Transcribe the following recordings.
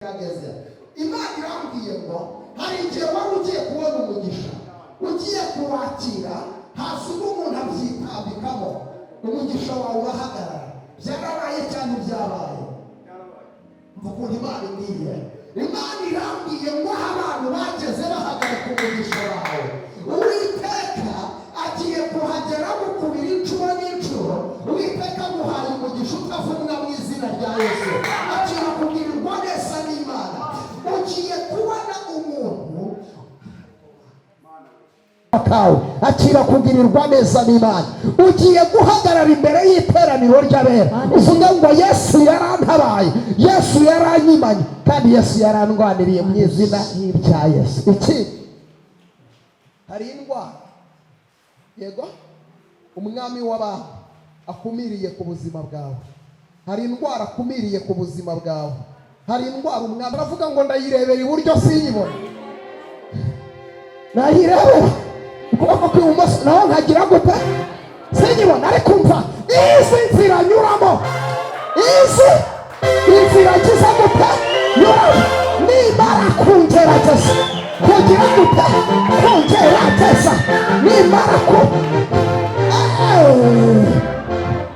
Kageze Imana irambwiye ngo hari igihe wari ugiye kubona umugisha ugiye kuwakira hasi umuntu abyitambikamo umugisha wawe urahagarara. Byarabaye cyane byabaye ukuntu Imana imbwiye. Imana irambwiye ngo abantu bageze bahagarika umugisha wawe, Uwiteka agiye kuhagera mukubira inshuro n'inshuro. Uwiteka aguhaye umugisha utavumwa mu izina rya Yesu. Agiye kugirirwa neza n'Imana. Ugiye kubona umuntu akawe akira kugirirwa neza n'Imana. Ugiye guhagarara imbere y'iteraniro ry'abera uvuga ngo Yesu yarantabaye, Yesu yaranyimanye, kandi Yesu yarandwaniriye mu izina rya Yesu. Iki hari indwara, yego, umwami w'abantu akumiriye ku buzima bwawe. Hari indwara akumiriye ku buzima bwawe. Hari indwara umwami aravuga ngo ndayirebera iburyo sinyibona, nayirebera ukuboko kw'ibumoso naho nkagira gute sinyibona. Ariko umva izi nzira nyuramo, izi inzira ngize gute nyuramo, nimara kungerageza kugira gute kungerageza, nimara ku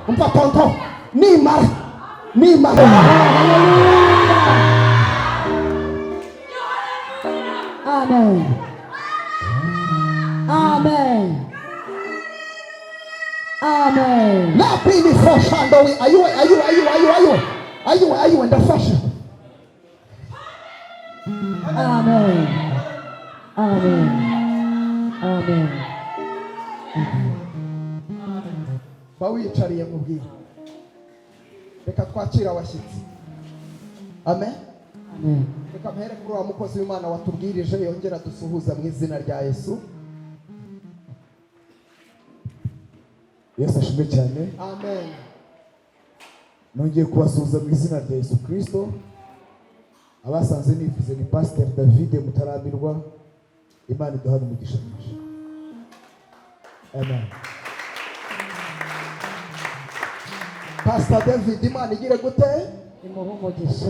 umva tonto, nimara Amen. Amen. Amen. La pini foshando we ayu and the fashion. Amen. Amen. Amen. Bawicariye mu bwira. Reka twakira abashyitsi. Amen. Amen. Reka mpere kuri wa mukozi w'Imana watubwirije yongera dusuhuza mu izina rya Yesu. Yesu ashimwe cyane. Amen. Nongeye kubasuhuza mu izina rya Yesu Kristo. Abasanze nifuze ni Pastor David Mutarambirwa. Imana iduhane umugisha mwinshi. Amen. Pastor David, Imana igire gute?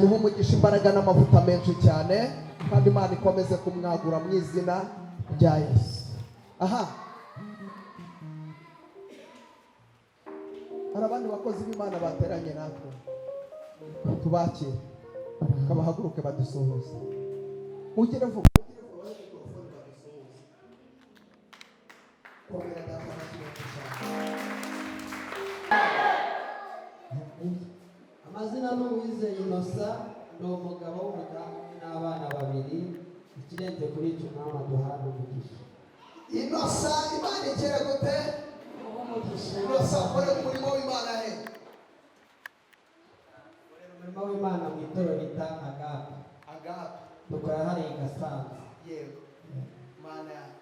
Umugisha imbaraga n'amavuta menshi cyane, kandi Imana ikomeze kumwagura mu izina rya Yesu. Aha. Hari abandi bakozi b'Imana bateranye natwe, tubakire kabahaguruke badusuhuze. Mugire vuba. Amazina n'Uwizeye Innocent, ni umugabo w'umudamu n'abana babiri. Ikirenze kuri icyo mama duhana umugisha. Innocent, Imana igire gute? Innocent, kore umurimo w'Imana he? Umurimo w'Imana mu itorero bita Agape. Dukora hariya i Gasanze. Yego.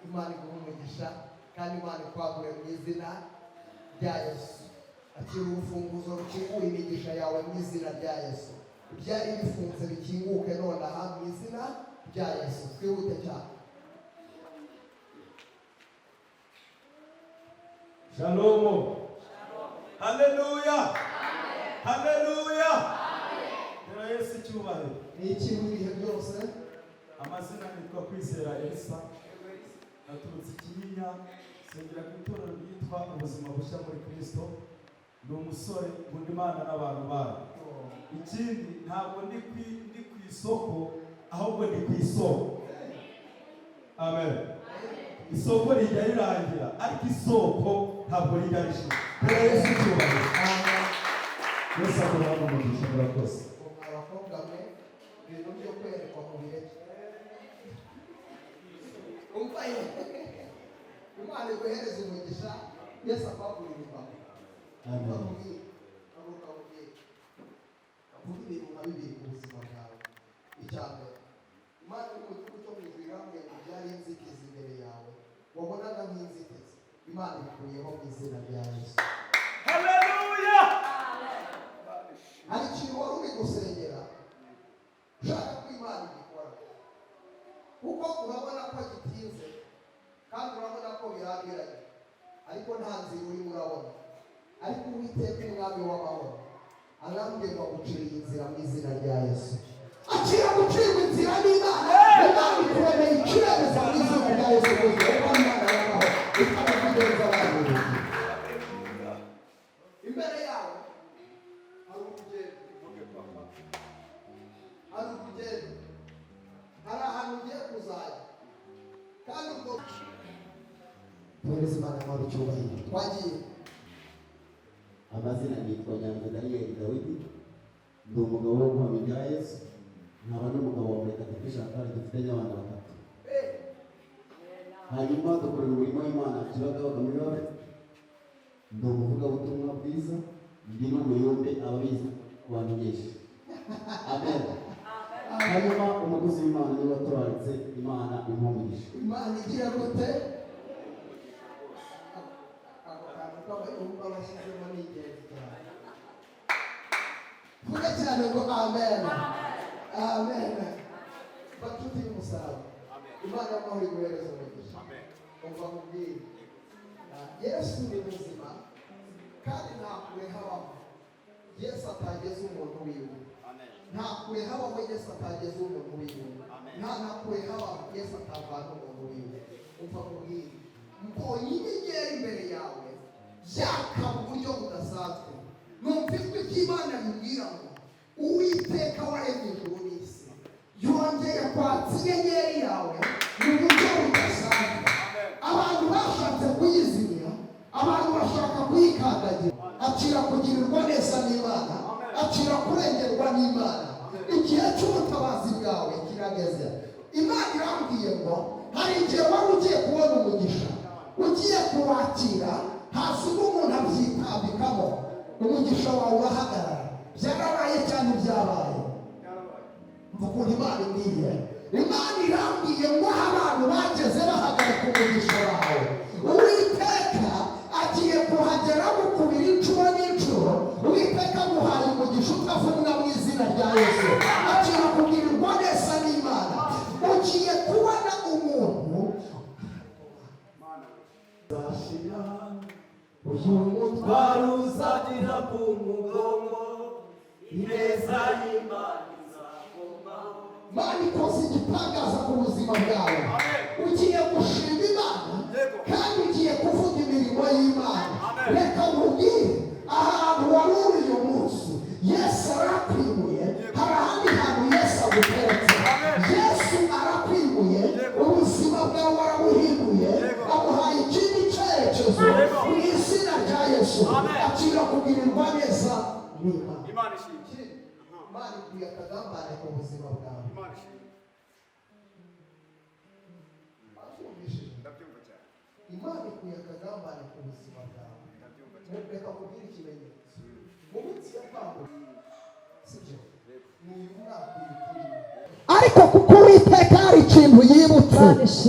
Imana iguhe umugisha kandi Imana ikwagure mu izina rya Yesu. Akira urufunguzo rukingura imigisha yawe mu izina rya Yesu. Ibyari bifunze bikinguke nonaha mu izina rya Yesu. Twihute cyane. Shalom. Haleluya. Haleluya. Era Yesu cyubahiro. Ni iki mu bihe byose? Amazina nitwa Kwizera Elisa. Naturutse Kinyinya, sengera ku itorero ryitwa Ubuzima Bushya muri Kristo. Ni umusore nkunda Imana n'abantu bayo. Ikindi ntabwo ndi ku isoko, ahubwo ndi ku isoko. Amen. Isoko rijya rirangira, ariko isoko ntabwo rijya rishira. Era Yesu cyubahiro. Yesu aduhane umugisha murakoze. Abakobwa mwe ibintu byo kwerekwa mu bihe. Umva ye. Imana iguhereze umugisha, Yesu akwagurira imbago. Avuga ibintu nka bibiri ku buzima bwawe. Icya mbere, Imana iri mu gihugu cyo mu ijuru irambwiye ngo byari inzitizi imbere yawe, wabonaga nk'inzitizi, Imana ikuyeho mu izina rya Yesu. Haleluya. Hari ikintu wari uri gusengera ushaka ko Imana igikora, kuko urabona ko gitinze kandi urabona ko birambiranye, ariko nta nzira urimo urabona. Ariko Uwiteka umwami w'amahoro arambwiye ngo aguciriye inzira mu izina rya Yesu. akira gucibwa inzira n'Imana. Imana ikuremeye ikiremeza mu izina rya Yesu Kristo. Imana yabaho ikabagenza abantu. Imbere yawe hari urugendo, hari urugendo, hari ahantu ugiye kuzajya kandi ubwo tuhereze Imana amahoro icyubahiro. Twagiye. Amazina nitwa Nyanza Daniel Dawidi, ndi umugabo wo guhamya ibya Yesu, nkaba n'umugabo wa Murekatete Chantal, dufitanye abana batatu. Hanyuma dukorera umurimo w'Imana Kibagabaga muri Rore, ndi umuvugabutumwa bwiza, ndi n'umuyumbe ababizi kubamenyesha. Amen. Hanyuma umukozi w'Imana niwe watoranitse, Imana imuhumugisha. Imana igira gute? Bashyizemo ni ingenzi cyane. Vuga cyane ngo amen. Amen. Batuti y'umusaraba. Imana y'amahoro iguhereze umugisha. Umva mubwire. Yesu ni muzima kandi nta kure habaho Yesu atageze umuntu wiwe. Nta kure habaho Yesu atageze umuntu wiwe. Nta kure habaho Yesu atavana umuntu wiwe. Umva mubwire. Mbonye inyenyeri imbere yawe yaka mu buryo budasanzwe. Numva ijwi ry'Imana rimbwira ngo Uwiteka waremye ijuru n'isi yongeye kwatsa inyenyeri yawe mu buryo budasanzwe. Abantu bashatse kuyizimya, abantu bashaka kuyikandagira. Akira kugirirwa neza n'Imana, akira kurengerwa n'Imana. Igihe cy'ubutabazi bwawe kirageze. Imana irambwiye ngo hari igihe wari ugiye kubona umugisha, ugiye kuwakira, hasi umuntu abyitambikamo, umugisha wawe urahagarara. Byarabaye cyane byabaye. Mvuga Imana imbwiye. Imana irambwiye ngo abantu bageze bahagarika umugisha wawe. Uwiteka agiye kuhagera gukubira inshuro n'inshuro. Uwiteka amuhaye umugisha utavumwa mu izina rya Yesu. Akira kugirirwa neza n'Imana. Ugiye kubona umuntu uyu mutwaro uzagira ku mugongo, ineza y'Imana izakomaho. Imana ikoze igitangaza ku buzima bwawe. Ugiye gushima Imana kandi ugiye kuvuga imirimo y'Imana. Reka nkubwire, ahantu wari uri uyu munsi Yesu arakwimuye, hari ahandi hantu Yesu aguteretse. Yesu arakwimuye, ubuzima bwawe arabuhinduye, amuhaye ikindi cyerekezo mu izina rya Yesu. Akira kugirirwa neza n'Imana. Imana ishimwe. Imana ikuye akagambane ku buzima bwawe. Imana ishimwe. Ndabyumva cyane. Imana ikuye akagambane ku buzima bwawe. Ndabyumva cyane. Reka kubwira ikimenyetso. Mu minsi ya Pawulo, sibyo? Ni uyu mwaka uri. Ariko kuko Uwiteka hari ikintu yibutse,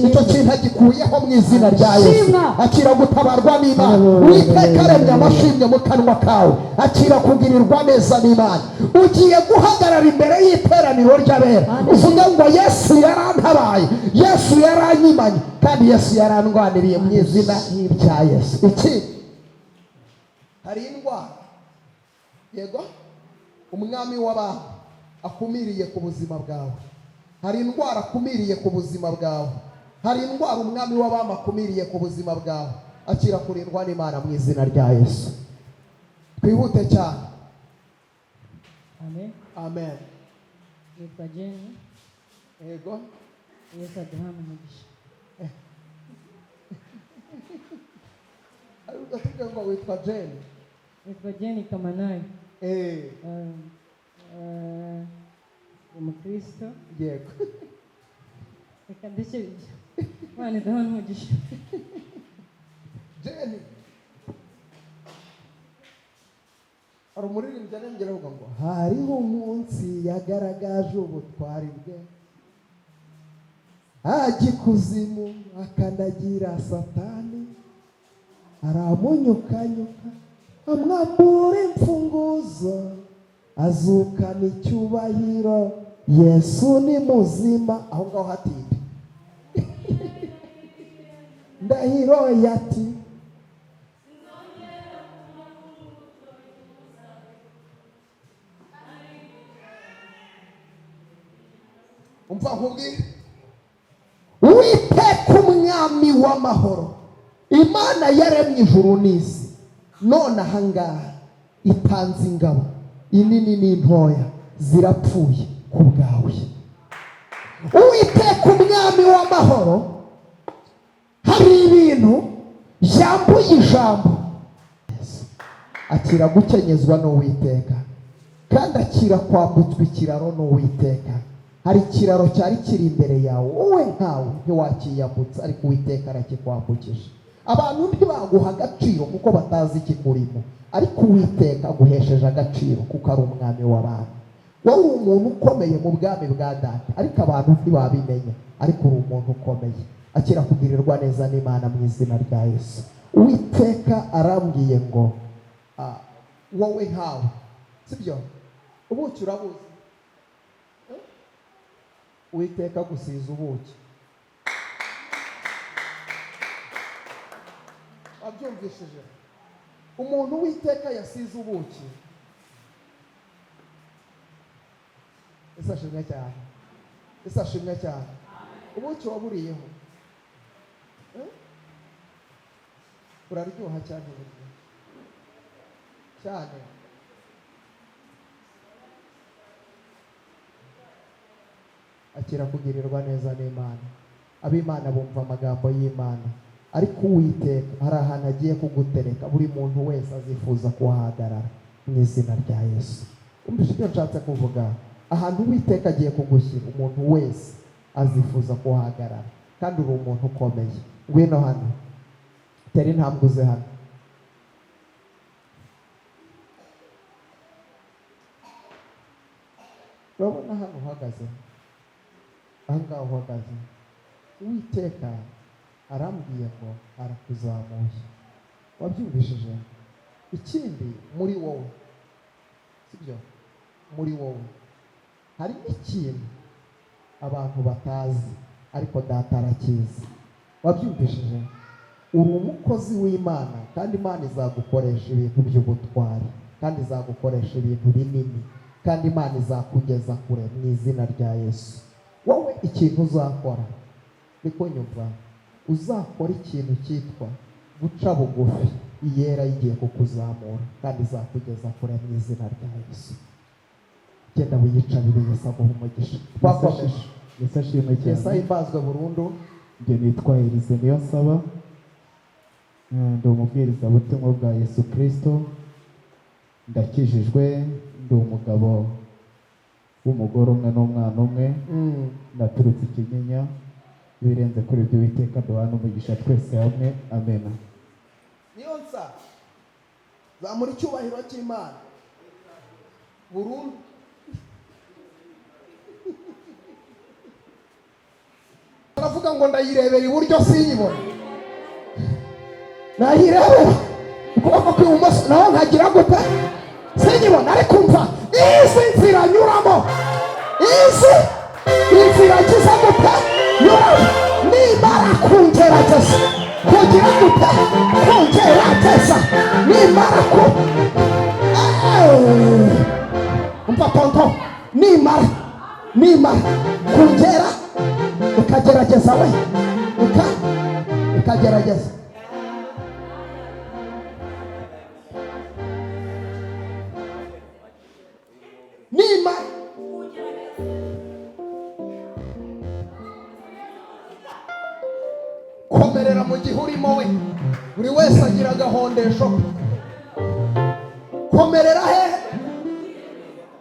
icyo kintu agikuyeho mu izina rya Yesu. Akira gutabarwa n'Imana. Uwiteka aremye amashimwe mu kanwa kawe. Akira kugirirwa neza n'Imana. Ugiye guhagarara imbere y'iteraniro ry'abera, uvuga ngo Yesu yarantabaye, Yesu yaranyimanye, kandi Yesu yarandwaniriye mu izina rya Yesu. Iki hari indwara, yego, umwami w'abantu akumiriye ku buzima bwawe. Hari indwara akumiriye ku buzima bwawe. Hari indwara umwami w'abami akumiriye ku buzima bwawe. Akira kurindwa n'Imana mu izina rya Yesu. Twihute cyane. Amen. Amen. Nitwa Jenny. Yego. Yesu aduhane umugisha. Ugatubwira ngo witwa Jenny. Nitwa Jenny Kamanai. Eh. Umukristo. Yego. Reka ndekere ibyo. Imana iduhane umugisha. Jenny. Hari umuririmbyi arengera avuga ngo hariho umunsi yagaragaje ubutwari bwe, ajya ikuzimu akandagira Satani, aramunyukanyuka amwambura imfunguzo, azukana icyubahiro, Yesu ni muzima. Aho ngaho hatinde ndahiro yati umva nkubwire, Uwiteka umwami w'amahoro, Imana yaremye ijuru n'isi, none ahangaha itanze ingabo inini n'intoya zirapfuye ku bwawe. Uwiteka umwami w'amahoro, hari ibintu yambuye ijambo, akira gukenyezwa n'Uwiteka kandi akira kwambutswa ikiraro n'Uwiteka. Hari ikiraro cyari kiri imbere yawe, wowe ntawe ntiwakiyambutsa, ariko Uwiteka arakikwambukije. Abantu ntibaguha agaciro kuko batazi ikikurimo, ariko Uwiteka aguhesheje agaciro kuko ari umwami w'abantu. Wowe uri umuntu ukomeye mu bwami bwa Data, ariko abantu ntibabimenya, ariko uri umuntu ukomeye. Akira kugirirwa neza n'Imana mu izina rya Yesu. Uwiteka arambwiye ngo wowe ntawe, sibyo? Ubuki urabuzi? Uwiteka gusiza ubuki. Wabyumvishije? Umuntu Uwiteka yasize ubuki, Ese ashimwe cyane, Ese ashimwe cyane. Ubuki waburiyeho uraryoha cyane cyane. Akira kugirirwa neza n'Imana. Ab'Imana bumva amagambo y'Imana, ariko Uwiteka hari ahantu agiye kugutereka, buri muntu wese azifuza kuhahagarara mu izina rya Yesu. Umvise ibyo nshatse kuvuga? Ahantu Uwiteka agiye kugushyira, umuntu wese azifuza kuhahagarara, kandi uri umuntu ukomeye. Ngwino hano, tera intambwe uze hano. Urabona hano uhagaze, ahangaha uhagaze, Uwiteka arambwiye ngo arakuzamuye. Wabyumvishije? Ikindi muri wowe, sibyo? Muri wowe hari ikintu abantu batazi, ariko Data arakizi. Wabyumvishije? Uri umukozi w'Imana, kandi Imana izagukoresha ibintu by'ubutwari, kandi izagukoresha ibintu binini, kandi Imana izakugeza kure mu izina rya Yesu. Wowe ikintu uzakora, niko nyumva, uzakora ikintu cyitwa guca bugufi. Iyera igiye kukuzamura kandi izakugeza kure mu izina rya Yesu. Genda wiyicarire, Yesu aguha umugisha. Twakomeje. Yesu ashimwe cyane. Yesu ahimbazwe burundu. Njye nitwa Elise Niyonsaba, ndi umubwirizabutumwa bwa Yesu Kristo, ndakijijwe, ndi umugabo w'umugore umwe n'umwana umwe, naturutse Ikinyinya. Ibirenze kuri ibyo Uwiteka duhana umugisha twese hamwe, amena. Niyonsa, zamura icyubahiro cy'Imana burundu. Aravuga ngo ndayirebera iburyo sinyibona, nayirebera ukuboko kw'ibumoso naho nkagira gute sinyibona. Ariko umva, izi nzira nyuramo, izi inzira ngize gute nyuramo, nimara kungerageza kugira gute kungerageza, nimara ku umva tonto, nimara kungera ukagerageza, we ukagerageza, nimara komerera mu gihe urimo. We buri wese agira agahondesho. Komerera hehe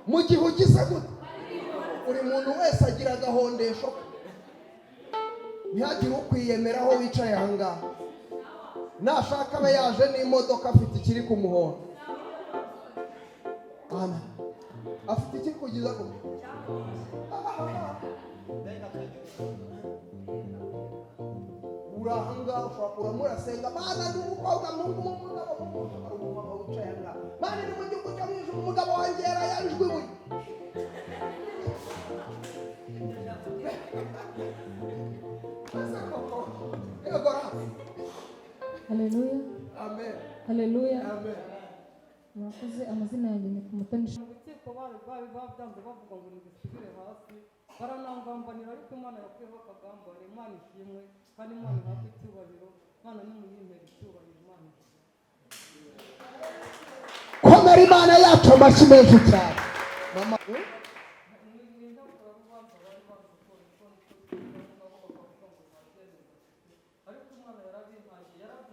mu gihe ugize gute, buri muntu wese agira agahondesho. Ntihagire ukwiyemeraho wicaye ahangaha, nashaka abe yaje n'imodoka afite ikiri ku muhondo. Amen. Afite ikiri kugiza gute, urahangaha ushobora uramurasenga, Mana ndi umukobwa umugabo ari umumama wicaye ahangaha, Mana ni mu gihugu cyo mu ijuru, umugabo wanjye yarayajwe ibuye. Haleluya. Amen. Haleluya. Amen. Mwakoze. Amazina yanjye ni Kumutoni rukiko bari babyanze bavuga ngo nibisubire hasi baranangambanira ariko Imana yakuyeho akagambane. Imana ishimwe kandi Imana ihabwe icyubahiro. Imana nimuyimpera icyubahiro. Imana komera Imana yacu amashyi menshi cyane. Mama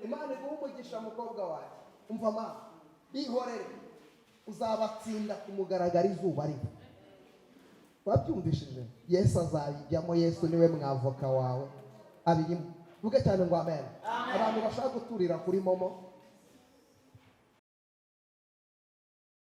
Imana iguha umugisha mukobwa wawe. Umva mama, ihorere, uzabatsinda ku mugaragaro izuba riva. Wabyumvishije? Yesu azabijyamo. Yesu niwe mwavoka wawe abirimo. Vuge cyane ngo amen. Abantu bashaka guturira kuri momo